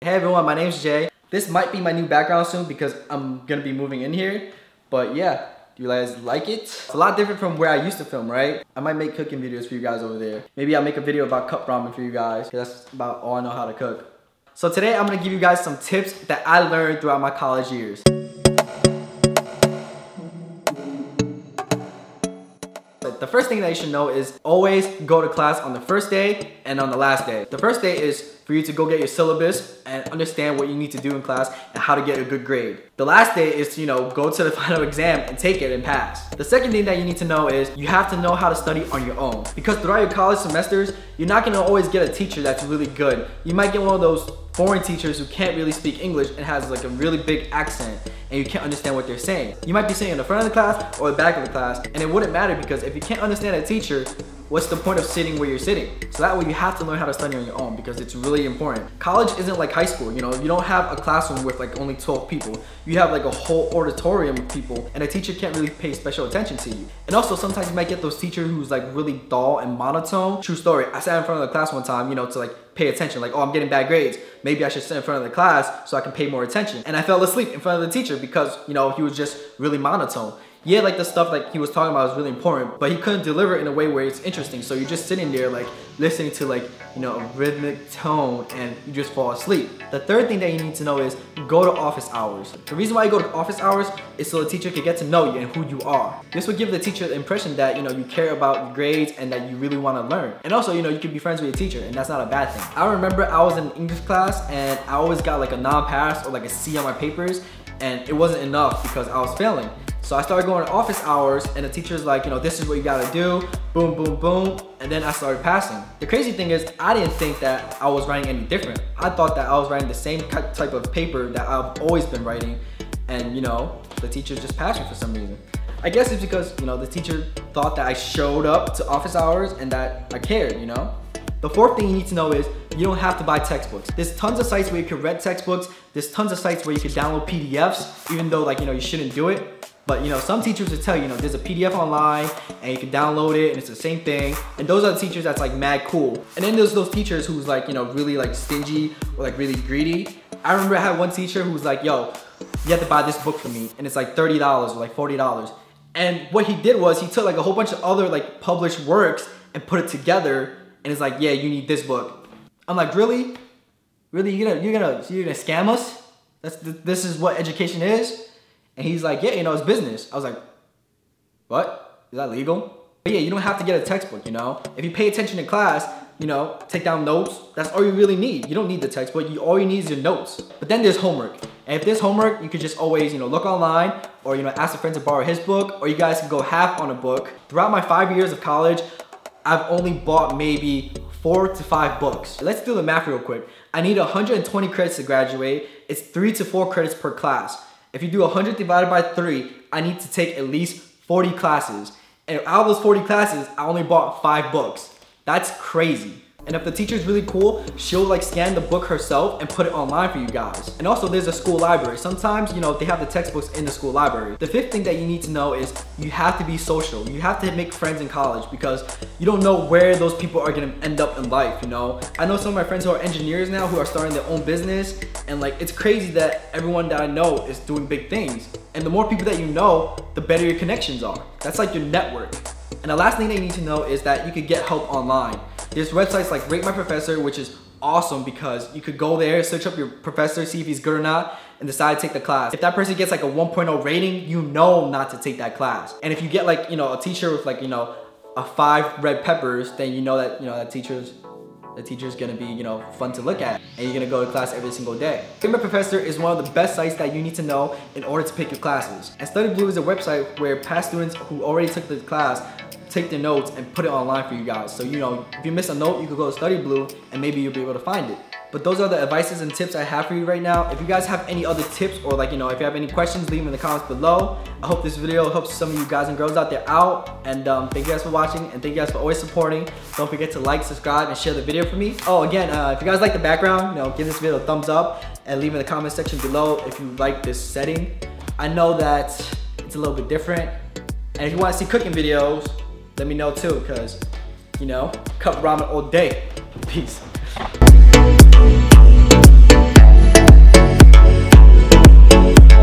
Hey everyone, my name's Jay. This might be my new background soon because I'm gonna be moving in here. But yeah, do you guys like it? It's a lot different from where I used to film, right? I might make cooking videos for you guys over there. Maybe I'll make a video about cup ramen for you guys, because that's about all I know how to cook. So today I'm gonna give you guys some tips that I learned throughout my college years. The first thing that you should know is always go to class on the first day and on the last day. The first day is for you to go get your syllabus and understand what you need to do in class and how to get a good grade. The last day is to, go to the final exam and take it and pass. The second thing that you need to know is you have to know how to study on your own. Because throughout your college semesters, you're not gonna always get a teacher that's really good. You might get one of those foreign teachers who can't really speak English and has like a really big accent and you can't understand what they're saying. You might be sitting in the front of the class or the back of the class, and it wouldn't matter because if you can't understand a teacher, what's the point of sitting where you're sitting? So that way you have to learn how to study on your own because it's really important. College isn't like high school, you don't have a classroom with like only 12 people. You have like a whole auditorium of people and a teacher can't really pay special attention to you. And also sometimes you might get those teachers who's like really dull and monotone. True story, I sat in front of the class one time, to like pay attention, like, oh, I'm getting bad grades. Maybe I should sit in front of the class so I can pay more attention. And I fell asleep in front of the teacher because, he was just really monotone. Yeah, like the stuff like he was talking about was really important, but he couldn't deliver it in a way where it's interesting. So you're just sitting there like listening to like, a rhythmic tone and you just fall asleep. The third thing that you need to know is go to office hours. The reason why you go to office hours is so the teacher can get to know you and who you are. This would give the teacher the impression that, you care about your grades and that you really want to learn. And also, you can be friends with your teacher and that's not a bad thing. I remember I was in English class and I always got like a non-pass or like a C on my papers, and it wasn't enough because I was failing. So I started going to office hours and the teacher's like, this is what you gotta do, boom, boom, boom, and then I started passing. The crazy thing is I didn't think that I was writing any different. I thought that I was writing the same type of paper that I've always been writing, and the teacher just passed me for some reason. I guess it's because, the teacher thought that I showed up to office hours and that I cared, The fourth thing you need to know is you don't have to buy textbooks. There's tons of sites where you can rent textbooks. There's tons of sites where you can download PDFs, even though you shouldn't do it. But some teachers will tell you, there's a PDF online and you can download it and it's the same thing. And those are the teachers that's like mad cool. And then there's those teachers who's like, really like stingy or like really greedy. I remember I had one teacher who was like, yo, you have to buy this book for me. And it's like $30 or like $40. And what he did was he took like a whole bunch of other like published works and put it together. And it's like, yeah, you need this book. I'm like, really? Really, you're gonna scam us? This is what education is? And he's like, yeah, it's business. I was like, what? Is that legal? But yeah, you don't have to get a textbook, If you pay attention in class, take down notes, that's all you really need. You don't need the textbook, all you need is your notes. But then there's homework. And if there's homework, you could just always, look online or, ask a friend to borrow his book, or you guys can go half on a book. Throughout my 5 years of college, I've only bought maybe 4 to 5 books. Let's do the math real quick. I need 120 credits to graduate. It's 3 to 4 credits per class. If you do 100 divided by 3, I need to take at least 40 classes. And out of those 40 classes, I only bought 5 books. That's crazy. And if the teacher's really cool, she'll like scan the book herself and put it online for you guys. And also there's a school library. Sometimes, they have the textbooks in the school library. The fifth thing that you need to know is you have to be social. You have to make friends in college because you don't know where those people are gonna end up in life, I know some of my friends who are engineers now who are starting their own business, and like it's crazy that everyone that I know is doing big things. And the more people that you know, the better your connections are. That's like your network. And the last thing that you need to know is that you could get help online. There's websites like Rate My Professor, which is awesome because you could go there, search up your professor, see if he's good or not, and decide to take the class. If that person gets like a 1.0 rating, you know not to take that class. And if you get like, a teacher with like, a 5 red peppers, then you know that, the teacher's gonna be, fun to look at, and you're gonna go to class every single day. Rate My Professor is one of the best sites that you need to know in order to pick your classes. And Study Blue is a website where past students who already took the class take their notes and put it online for you guys. So, if you miss a note, you could go to Study Blue and maybe you'll be able to find it. But those are the advices and tips I have for you right now. If you guys have any other tips or like, if you have any questions, leave them in the comments below. I hope this video helps some of you guys and girls out there out. And thank you guys for watching and thank you guys for always supporting. Don't forget to like, subscribe, and share the video for me. Oh, again, if you guys like the background, give this video a thumbs up and leave in the comment section below if you like this setting. I know that it's a little bit different. And if you want to see cooking videos, let me know too, because, cup ramen all day. Peace.